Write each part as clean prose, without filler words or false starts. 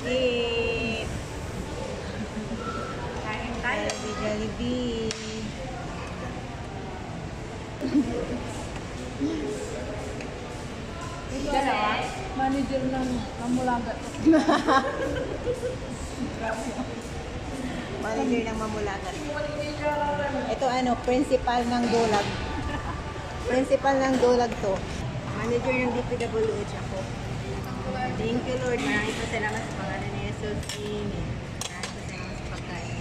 Eat. Kain tayo. Jollibee. Dalawa? Manager ng Mamulagat. Manager ng Mamulagat. Ito ano, principal ng Dulag. Principal ng Dulag to. Manager ng DPWH ako. Thank you Lord. Maraming pasalamat sa pangalan ni Jesus. Amen. Maraming pasalamat sa pagkain.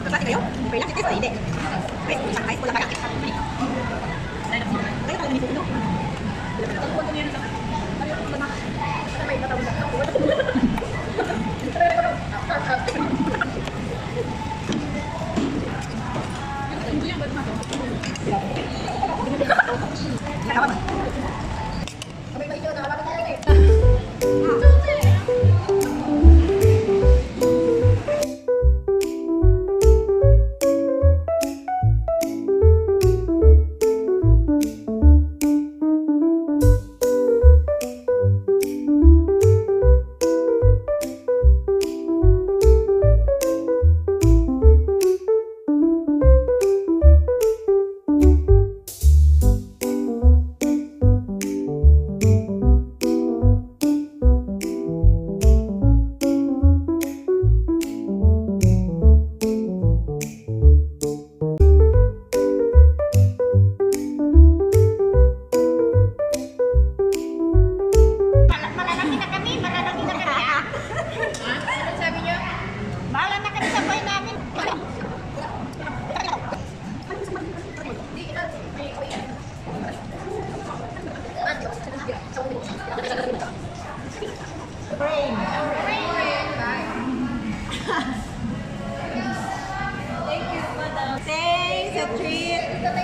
Kapag kayo? Pwede lang kayo? Hindi. Wait, isang ice po lang kaya. Kayo pala nito ito.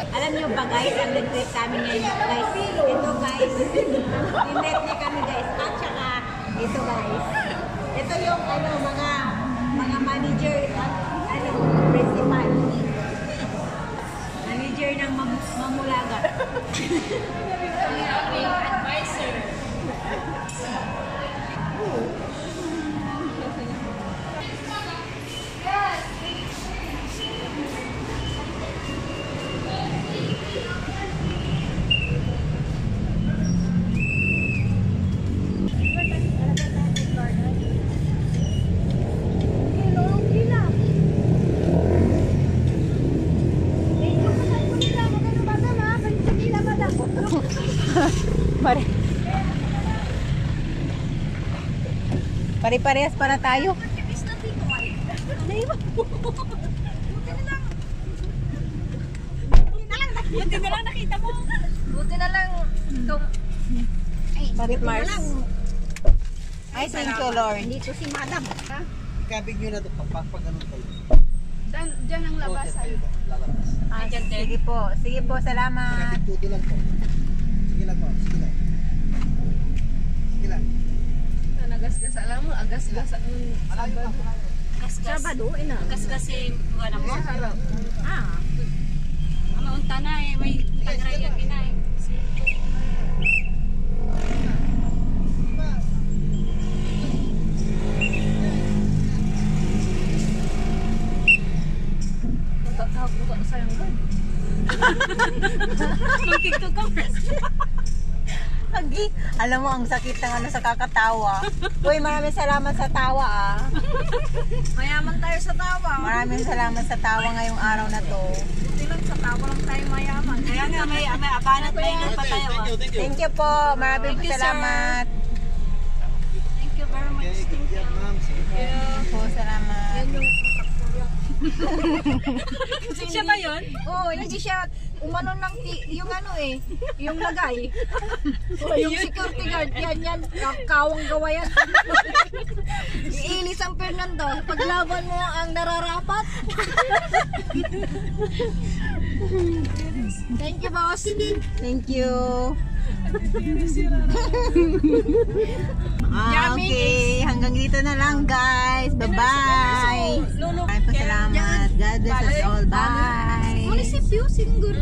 Alam niyo ba guys, ang nag-treat kami ngayon guys, ito guys, in-net niya kami guys, at saka ito guys, ito yung ano, mga manager at ano, principal, manager ng Mamulagat. Advisor. Pare-parehas para tayo. Buti na lang nakita mo. Buti na lang itong... Parit Mars. Ay, thank you Lord. Dito si Madam. Kabig nyo na ito pag ganun kayo. Diyan ang labasan. Lalabas. Sige po. Sige po, salamat. Kabig tuto lang po. Sige lang po. Sige lang. Sige lang. Nagasgas. Alam mo, agasgas ang Sabado. Sabado, ina. Agasgas si wala mo. Ah. Ano ang tanay, may pagrayan kinay. Tawag sayang ba? Mag-TikTok ka first. Lagi. Alam mo, ang sakit ng ano sa kakatawa. Uy, maraming salamat sa tawa ah. Mayaman tayo sa tawa. Maraming salamat sa tawa ngayong araw na to. Buti lang sa tawa lang tayo mayaman. Kaya nga may abanat na yung patayo. Thank you po. Maraming Thank you, salamat. Thank you very much. Thank you. Thank you po, salamat. Yan yung Siya ba yun? Oo, hindi siya umano ng yung ano eh, yung lagay. Yung security guard, yan, kawang gawa yan. Iili San Fernando, paglaban mo ang nararapat. Thank you, boss. Thank you. Yummy Okay, hanggang dito na lang guys. Bye-bye. Maraming pasalamat. God bless us all. Bye. Munisipyo, siguro.